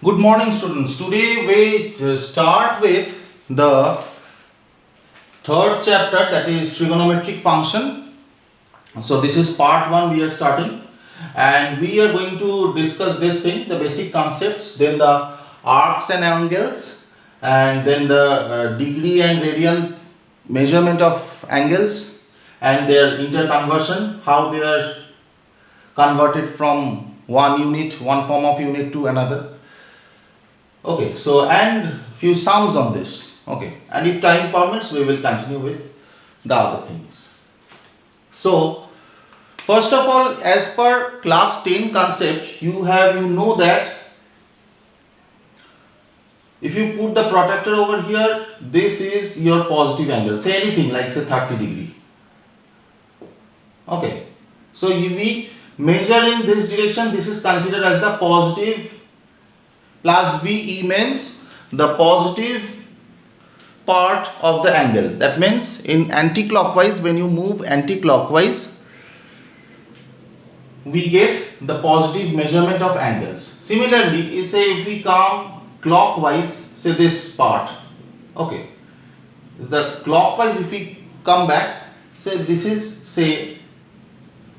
Good morning, students. Today we start with the third chapter, that is trigonometric function. So this is part 1 we are starting, and we are going to discuss this thing, the basic concepts, then the arcs and angles, and then the degree and radian measurement of angles and their interconversion, how they are converted from one form of unit to another. Okay, so and few sums on this. Okay, and if time permits, we will continue with the other things. So first of all, as per class 10 concept, you know that if you put the protractor over here, this is your positive angle. Say anything like say 30 degree. Okay, so we measure in this direction. This is considered as the positive plus VE means the positive part of the angle. That means in anti-clockwise, when you move anti-clockwise, we get the positive measurement of angles. Similarly, say if we come clockwise, say this part, okay, is the clockwise. If we come back, say this is say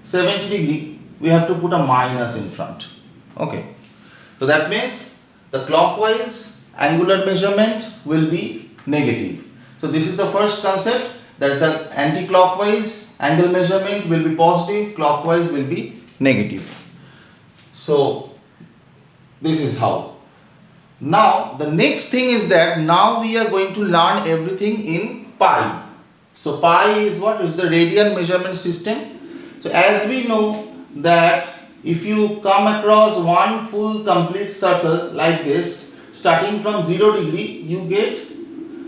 70 degree, we have to put a minus in front. Okay, so that means the clockwise angular measurement will be negative. So this is the first concept, that the anti-clockwise angle measurement will be positive, clockwise will be negative. So this is how. Now the next thing is that now we are going to learn everything in pi. So pi is what? Is the radian measurement system. So as we know that if you come across one full complete circle like this, starting from 0 degree, you get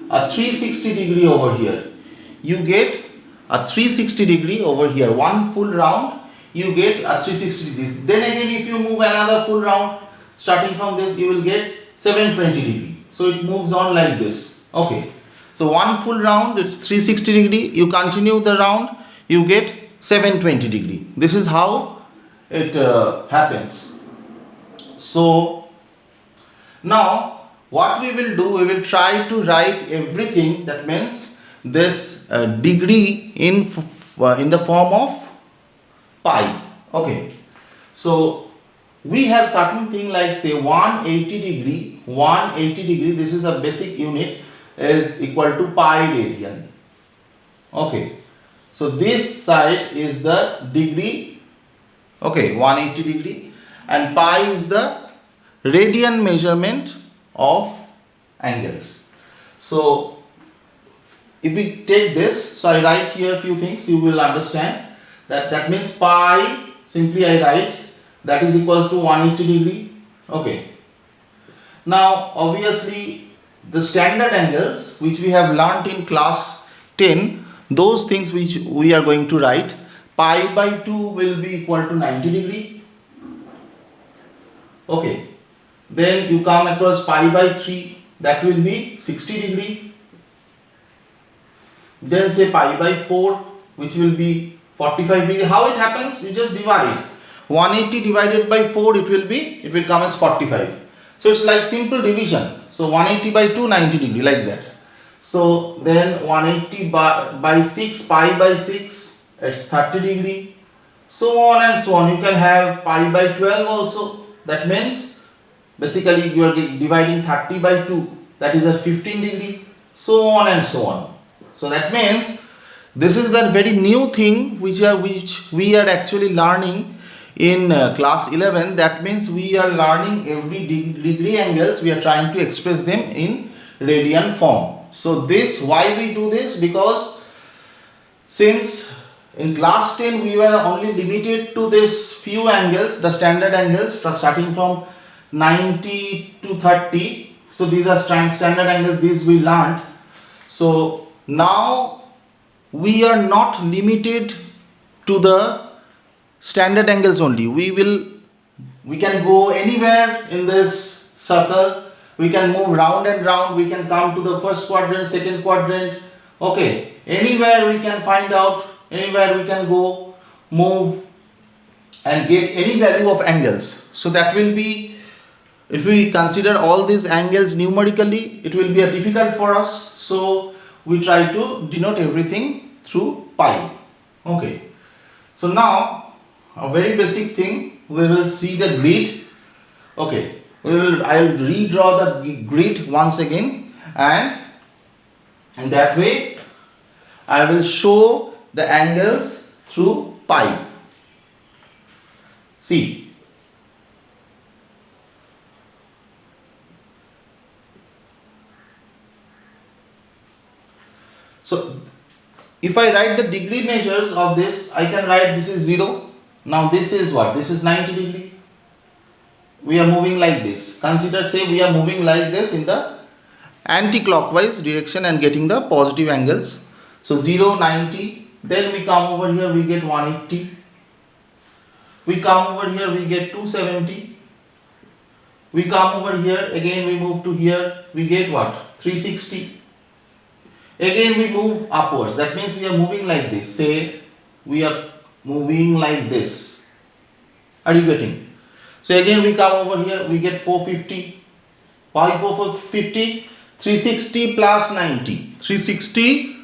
a 360 degree over here. You get a 360 degree over here. One full round, you get a 360 degrees. Then again, if you move another full round, starting from this, you will get 720 degree. So it moves on like this. Okay. So one full round, it's 360 degree. You continue the round, you get 720 degree. This is how it happens. So now what we will do, we will try to write everything, that means this degree in the form of pi. Okay, so we have certain thing like say 180 degree, this is a basic unit, is equal to pi radian. Okay, so this side is the degree. Okay, 180 degree, and pi is the radian measurement of angles. So if we take this, so I write here a few things, you will understand that means pi, simply I write that is equals to 180 degree. Okay, now obviously the standard angles which we have learnt in class 10, those things which we are going to write, pi by 2 will be equal to 90 degree. Okay, then you come across pi by 3, that will be 60 degree. Then say pi by 4, which will be 45 degree. How it happens? You just divide 180 divided by 4, it will come as 45. So it's like simple division. So 180 by 2, 90 degree, like that. So then 180 by 6, pi by 6, it's 30 degree, so on and so on. You can have pi by 12 also. That means basically you are dividing 30 by 2, that is at 15 degree, so on and so on. So that means this is the very new thing which we are actually learning in class 11. That means we are learning every degree angles, we are trying to express them in radian form. So this, why we do this? Because since in class 10 we were only limited to this few angles, the standard angles starting from 90 to 30. So these are standard angles, these we learned. So now we are not limited to the standard angles only. We can go anywhere in this circle, we can move round and round, we can come to the first quadrant, second quadrant. Okay, anywhere we can find out, anywhere we can go, move and get any value of angles. So that will be if we consider all these angles numerically, it will be a difficult for us, so we try to denote everything through pi. Okay, so now a very basic thing, we will see the grid. Okay, I will redraw the grid once again, and in that way I will show the angles through pi. See, so if I write the degree measures of this, I can write this is 0. Now this is what? This is 90 degree. We are moving like this. Consider, say we are moving like this in the anti-clockwise direction and getting the positive angles. So 0, 90. Then we come over here, we get 180. We come over here, we get 270. We come over here, again we move to here, we get what? 360. Again we move upwards, that means we are moving like this. Say we are moving like this. Are you getting? So again we come over here, we get 450. Why 450? 360 plus 90. 360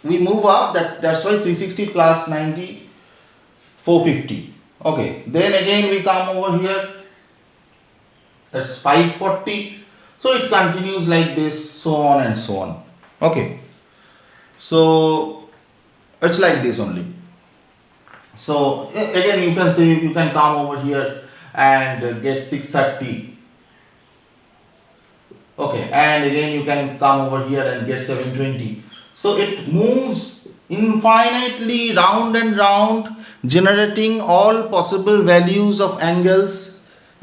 we move up, that's why 360 plus 90, 450. Okay, then again we come over here, that's 540. So it continues like this, so on and so on. Okay, so it's like this only. So again you can say, you can come over here and get 630. Okay, and again you can come over here and get 720. So it moves infinitely round and round, generating all possible values of angles,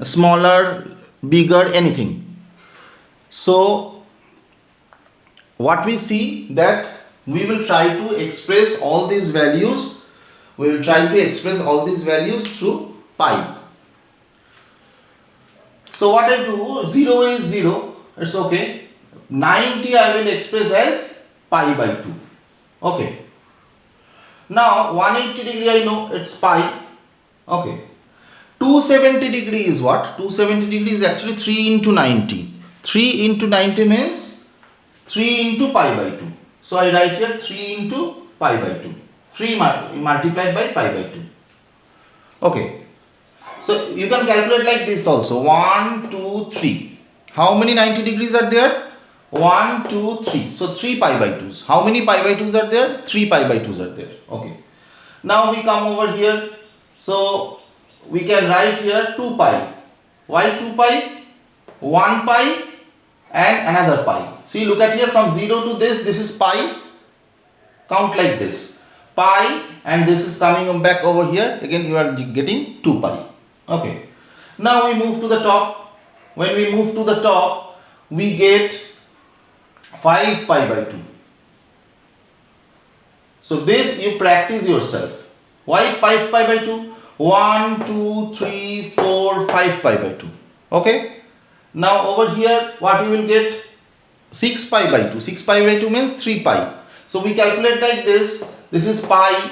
smaller, bigger, anything. So what we see, that we will try to express all these values, through pi. So what I do, 0 is 0, it's okay. 90 I will express as pi by 2. Okay. Now 180 degree I know it's pi. Okay. 270 degree is what? 270 degree is actually 3 into 90. 3 into 90 means 3 into pi by 2. So I write here 3 into pi by 2. 3 multiplied by pi by 2. Okay. So you can calculate like this also. 1, 2, 3. How many 90 degrees are there? 1, 2, 3. So 3 pi by 2s. How many pi by 2s are there? 3 pi by 2s are there. Okay. Now we come over here. So we can write here 2 pi. Why 2 pi? 1 pi and another pi. See, look at here, from 0 to this is pi. Count like this. Pi, and this is coming back over here. Again you are getting 2 pi. Okay. Now we move to the top. When we move to the top, we get 5 pi by 2. So this you practice yourself. Why 5 pi by 2? 1, 2, 3, 4, 5 pi by 2. Okay. Now over here what you will get? 6 pi by 2. 6 pi by 2 means 3 pi. So we calculate like this. This is pi.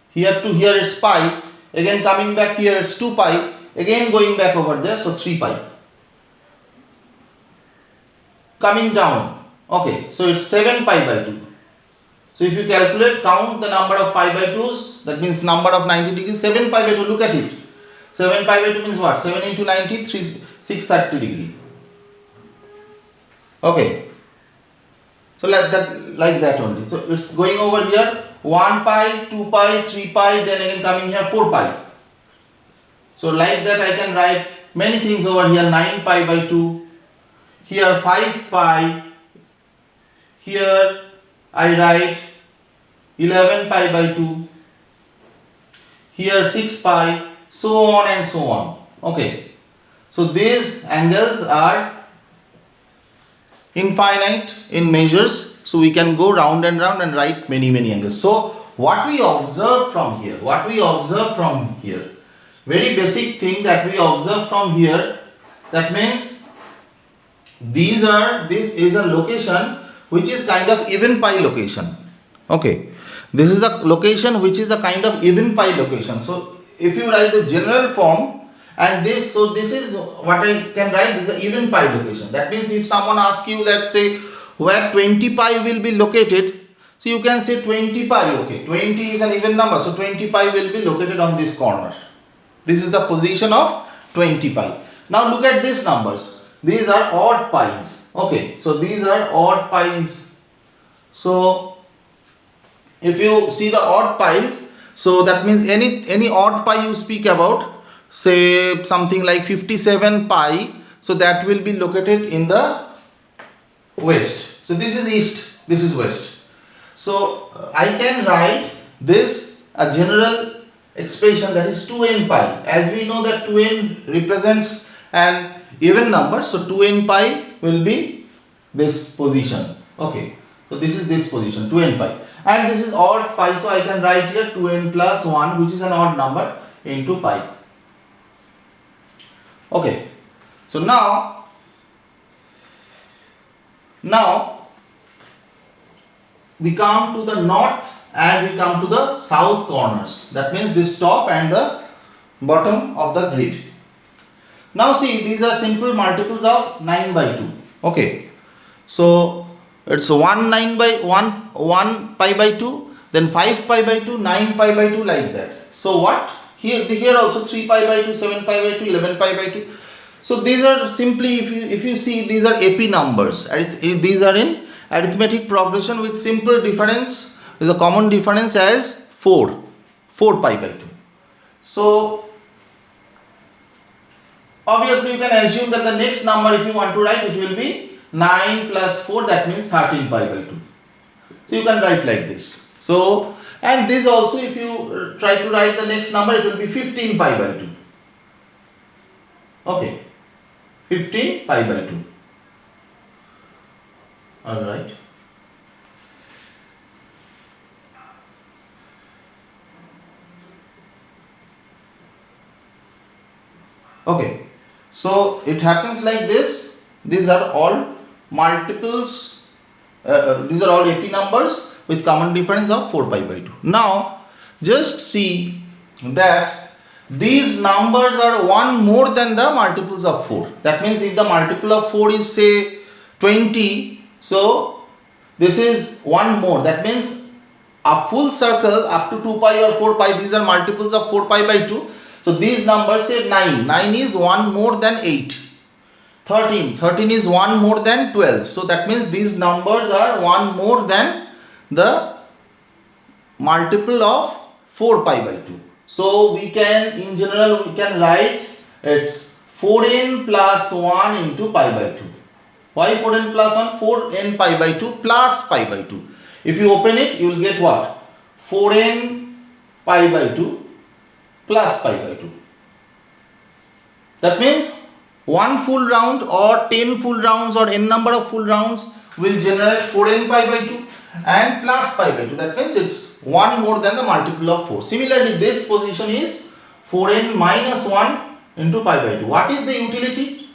Here to here it's pi. Again coming back here it's 2 pi. Again going back over there, so 3 pi. Coming down. Okay, so it's 7 pi by 2. So if you calculate, count the number of pi by 2s, that means number of 90 degrees, 7 pi by 2, look at it. 7 pi by 2 means what? 7 into 90, 630 degree. Okay. So like that only. So it's going over here, 1 pi, 2 pi, 3 pi, then again coming here 4 pi. So like that I can write many things over here, 9 pi by 2, here 5 pi, here I write 11 pi by 2, here 6 pi, so on and so on. Okay. So these angles are infinite in measures, so we can go round and round and write many angles. So what we observe from here, very basic thing that we observe from here, that means this is a location which is kind of even pi location. Okay, this is a location which is a kind of even pi location. So if you write the general form, and this, so this is what I can write, this is an even pi location. That means if someone asks you, let's say, where 20 pi will be located, so you can say 20 pi, okay, 20 is an even number, so 20 pi will be located on this corner. This is the position of 20 pi. Now look at these numbers. These are odd pi's. Okay, so these are odd pi's. So if you see the odd pi's, so that means any odd pi you speak about, say something like 57 pi, so that will be located in the west. So this is east, this is west. So I can write this a general expression, that is 2n pi. As we know that 2n represents an even number, so 2n pi will be this position. Okay, so this is this position, 2n pi, and this is odd pi, so I can write here 2n plus 1, which is an odd number, into pi. Okay, so now we come to the north and we come to the south corners. That means this top and the bottom of the grid. Now see, these are simple multiples of 9 by 2. Okay, so it's 1 pi by 2, then 5 pi by 2, 9 pi by 2, like that. So what? Here also 3 pi by 2, 7 pi by 2, 11 pi by 2. So these are simply, if you see, these are AP numbers. These are in arithmetic progression with simple difference, with a common difference as 4 pi by 2. So obviously you can assume that the next number, if you want to write, it will be 9 plus 4, that means 13 pi by 2. So you can write like this. So, and this also, if you try to write the next number, it will be 15 pi by 2. Okay, 15 pi by 2. Alright. Okay, so it happens like this. These are all multiples, these are all AP numbers with common difference of 4 pi by 2. Now just see that these numbers are one more than the multiples of 4. That means if the multiple of 4 is, say, 20, so this is one more. That means a full circle up to 2 pi or 4 pi, these are multiples of 4 pi by 2. So these numbers, say 9 is one more than 8. 13 is one more than 12. So that means these numbers are one more than the multiple of 4 pi by 2. So we can, in general, we can write it's 4n plus 1 into pi by 2. Why 4n plus 1? 4n pi by 2 plus pi by 2. If you open it, you will get what? 4n pi by 2 plus pi by 2. That means one full round or 10 full rounds or n number of full rounds will generate 4n pi by 2 and plus pi by 2. That means it's one more than the multiple of 4. Similarly, this position is 4n minus 1 into pi by 2. What is the utility?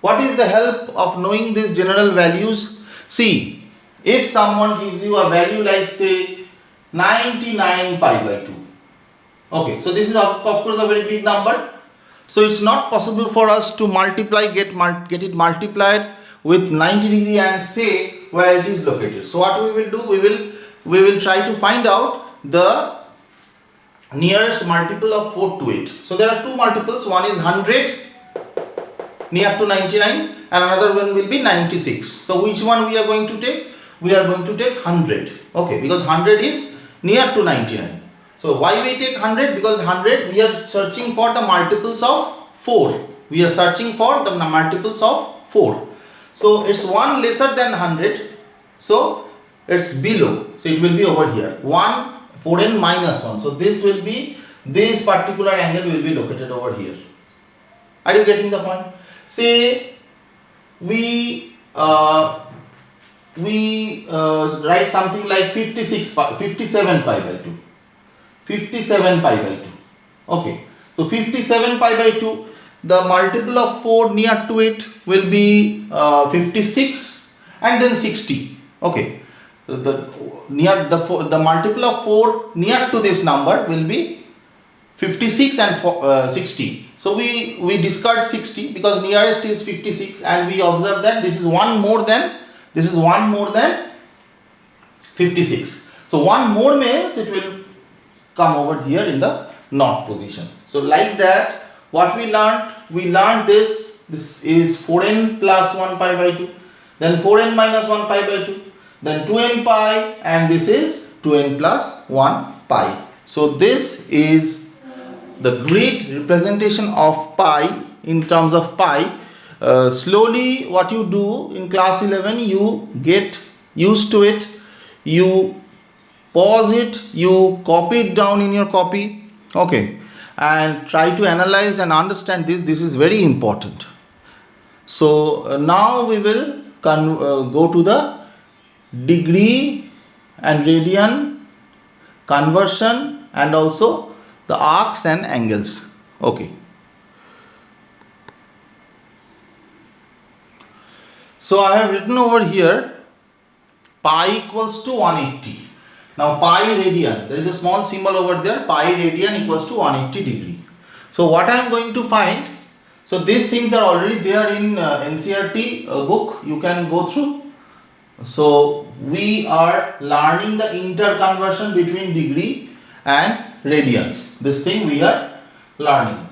What is the help of knowing these general values? See, if someone gives you a value like, say, 99 pi by 2. Okay, so this is of course a very big number. So it's not possible for us to multiply, get it multiplied with 90 degree and say where it is located. So what we will do, we will try to find out the nearest multiple of 4 to it. So there are two multiples, one is 100 near to 99 and another one will be 96. So which one we are going to take? We are going to take 100. Okay, because 100 is near to 99. So why we take 100? Because 100 we are searching for the multiples of 4. We are searching for the multiples of 4. So it's one lesser than 100. So it's below. So it will be over here. 4n minus 1. So this will be, this particular angle will be located over here. Are you getting the point? Say we write something like 57 pi by 2. 57 pi by 2. Okay, so 57 pi by 2, the multiple of 4 near to it will be 56 and then 60. Okay, so the multiple of 4 near to this number will be 56 and 60. So we discard 60 because nearest is 56, and we observe that this is one more than 56. So one more means it will come over here in the not position. So like that, what we learned this is 4n plus 1 pi by 2, then 4n minus 1 pi by 2, then 2n pi, and this is 2n plus 1 pi. So this is the grid representation of pi in terms of pi. Slowly what you do in class 11, you get used to it, you pause it, you copy it down in your copy, okay, and try to analyze and understand this is very important. So now we will go to the degree and radian conversion and also the arcs and angles, okay. So I have written over here pi equals to 180. Now pi radian, there is a small symbol over there, pi radian equals to 180 degree. So what I am going to find, so these things are already there in NCERT book, you can go through. So we are learning the interconversion between degree and radians. This thing we are learning.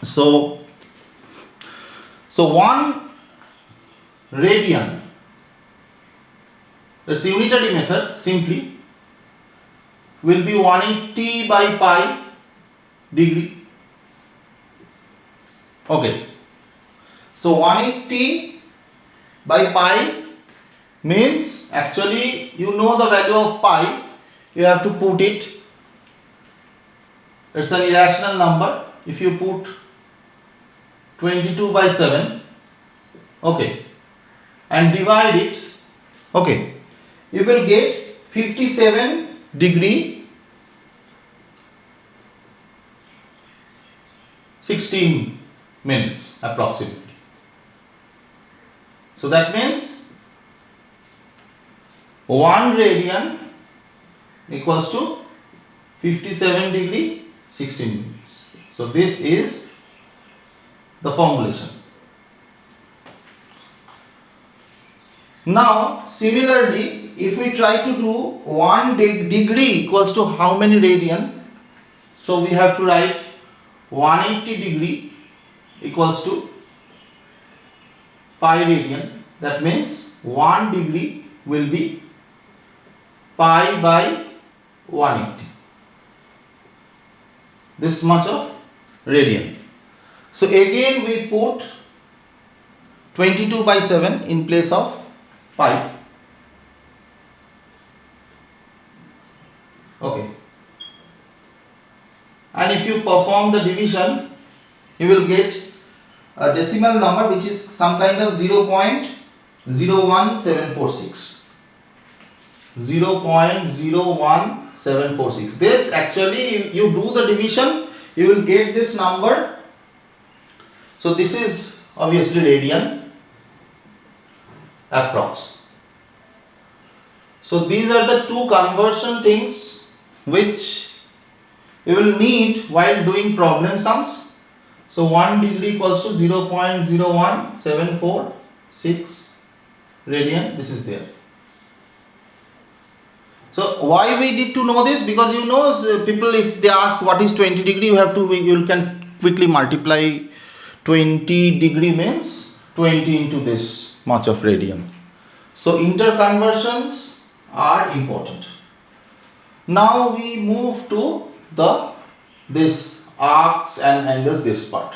So 1 radian, that's unitary method, simply will be 180 by pi degree. Okay, so 180 by pi means, actually you know the value of pi, you have to put it, it's an irrational number. If you put 22 by 7, okay, and divide it, okay, you will get 57 degree 16 minutes approximately. So that means 1 radian equals to 57 degree 16 minutes. So this is the formulation. Now similarly, if we try to do 1 degree equals to how many radian, so we have to write 180 degree equals to pi radian. That means 1 degree will be pi by 180, this much of radian. So again we put 22 by 7 in place of pi, okay, and if you perform the division, you will get a decimal number which is some kind of 0.01746. 0.01746. This actually, you do the division, you will get this number. So this is obviously radian approx. So these are the two conversion things which you will need while doing problem sums. So 1 degree equals to 0.01746 radian, this is there. So why we need to know this? Because you know, people, if they ask what is 20 degree, you can quickly multiply 20 degree means 20 into this much of radian. So interconversions are important. Now we move to this arcs and angles, this part.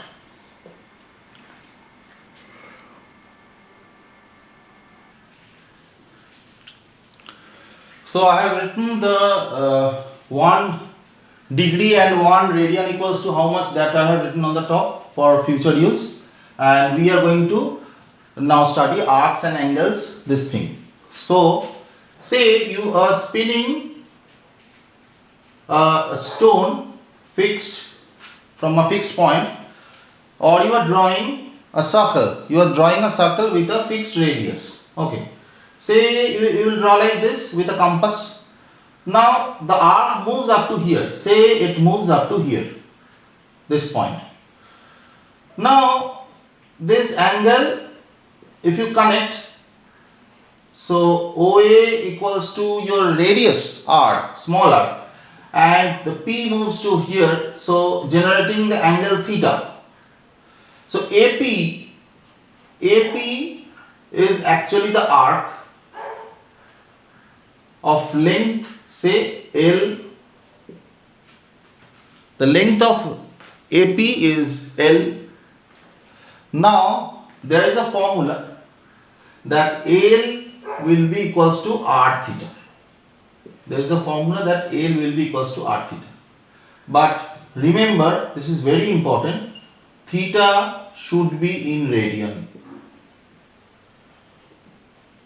So I have written the 1 degree and 1 radian equals to how much, that I have written on the top for future use, and we are going to now study arcs and angles, this thing. So say you are spinning a stone fixed from a fixed point, or you are drawing a circle, with a fixed radius, okay. Say you will draw like this with a compass. Now the arc moves up to here, say it moves up to here, this point. Now this angle, if you connect, so OA equals to your radius r, small r, and the P moves to here, so generating the angle theta. So AP is actually the arc of length, say L. The length of AP is L. Now there is a formula that L will be equals to r theta. There is a formula that L will be equals to r theta. But remember, this is very important, theta should be in radian.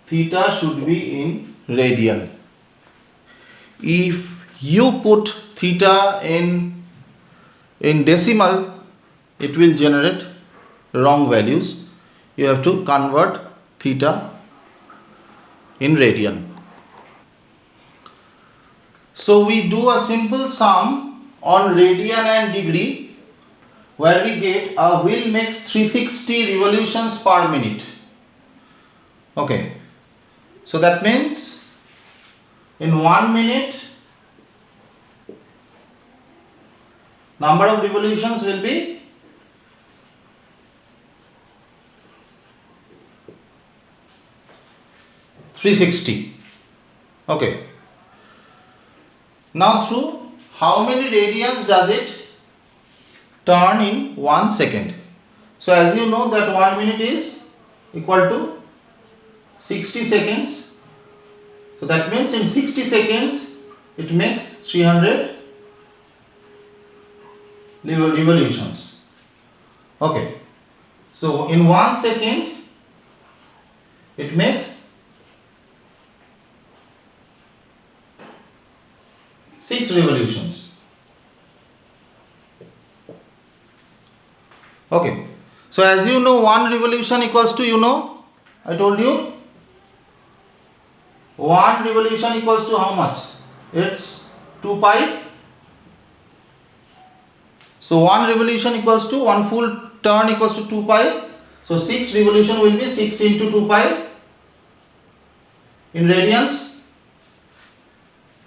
Theta should be in radian. If you put theta in decimal, it will generate wrong values. You have to convert theta in radian. So we do a simple sum on radian and degree, where we get a wheel makes 360 revolutions per minute. Okay, so that means in 1 minute number of revolutions will be 360. Okay, now through how many radians does it turn in 1 second? So as you know that 1 minute is equal to 60 seconds. So that means in 60 seconds it makes 300 revolutions. Okay, so in 1 second it makes 6 revolutions. Okay, so as you know, 1 revolution equals to, I told you 1 revolution equals to how much? It's 2 pi. So 1 revolution equals to 1 full turn equals to 2 pi. So 6 revolution will be 6 into 2 pi in radians.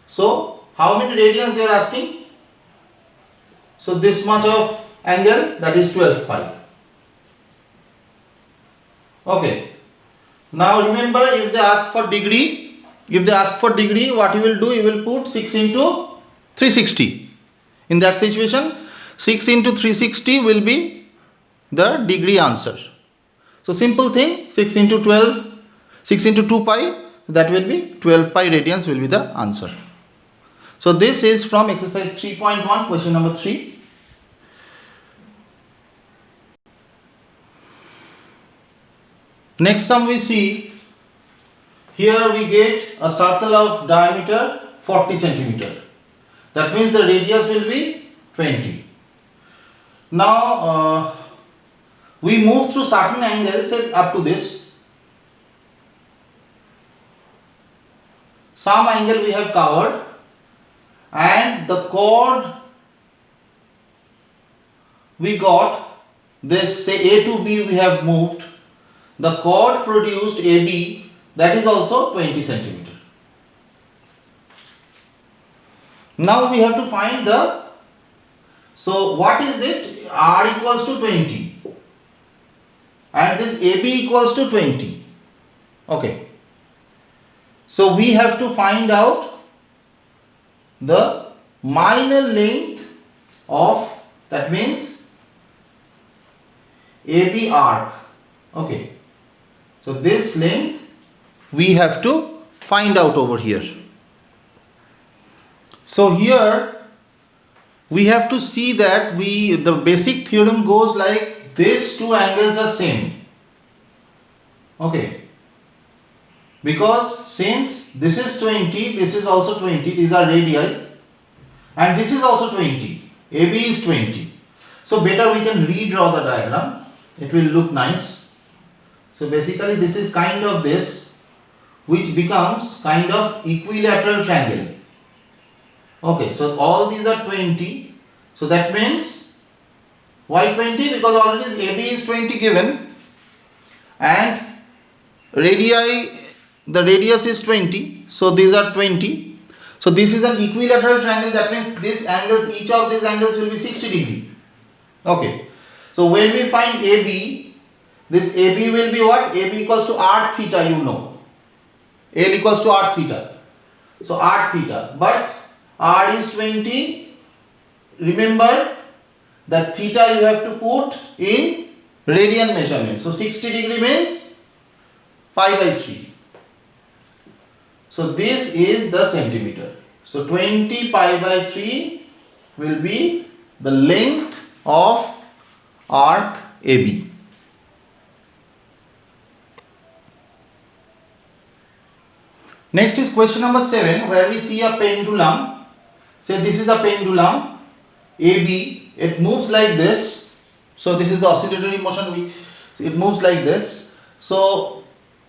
So how many radians they are asking? So this much of angle, that is 12 pi. Okay. Now remember, if they ask for degree, what you will do, you will put 6 into 360. In that situation, 6 into 360 will be the degree answer. So simple thing, 6 into 12, 6 into 2 pi, that will be 12 pi radians will be the answer. So this is from exercise 3.1, question number 3. Next sum we see, here we get a circle of diameter 40 centimeter. That means the radius will be 20. Now we move through certain angles, say up to this. Some angle we have covered, and the chord we got, this say A to B we have moved. The chord produced AB, that is also 20 centimeter. Now we have to find the, so what is it? R equals to 20 and this AB equals to 20. Okay. So we have to find out the minor length of, that means AB arc. Okay. So this length we have to find out over here. So here we have to see that the basic theorem goes like these two angles are same. Okay. Because since this is 20, this is also 20, these are radii, and this is also 20, AB is 20. So better we can redraw the diagram, it will look nice. So basically this is kind of this, which becomes kind of equilateral triangle. Okay, so all these are 20, so that means Why 20? Because already AB is 20 given and the radius is 20, so these are 20. So this is an equilateral triangle, that means each of these angles will be 60 degree. Okay, so when we find AB, this AB will be what? AB equals to r theta, you know. L equals to r theta. So r theta, but r is 20. Remember that theta you have to put in radian measurement. So 60 degree means pi by 3. So this is the centimeter. So 20 pi by 3 will be the length of arc AB. Next is question number 7, where we see a pendulum. Say this is a pendulum AB. It moves like this. So this is the oscillatory motion. It moves like this. So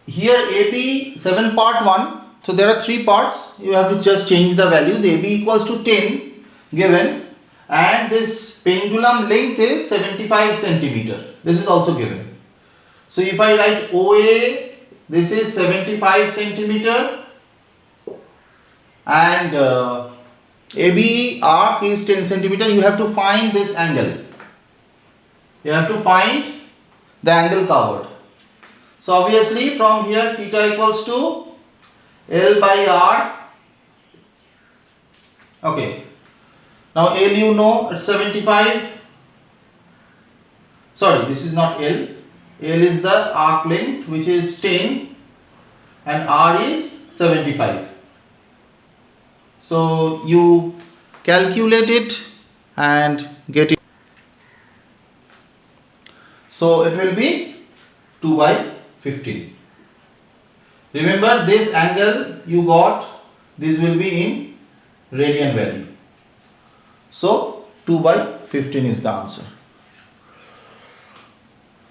here AB 7 part 1. So there are 3 parts. You have to just change the values. AB equals to 10 given, and this pendulum length is 75 centimeter. This is also given. So if I write OA, this is 75 centimeter, and AB arc is 10 centimeter. You have to find this angle. You have to find the angle covered. So obviously from here theta equals to L by R. Okay. Now L you know, it's 75. Sorry, this is not L. L is the arc length, which is 10, and R is 75. So you calculate it and get it. So it will be 2 by 15. Remember, this angle you got, this will be in radian value. So 2 by 15 is the answer.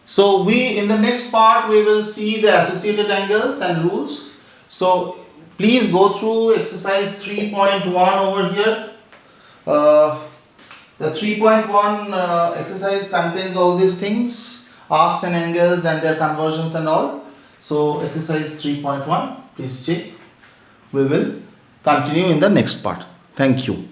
So in the next part we will see the associated angles and rules. So please go through exercise 3.1 over here. The 3.1 exercise contains all these things, arcs and angles and their conversions and all. So exercise 3.1, please check. We will continue in the next part. Thank you.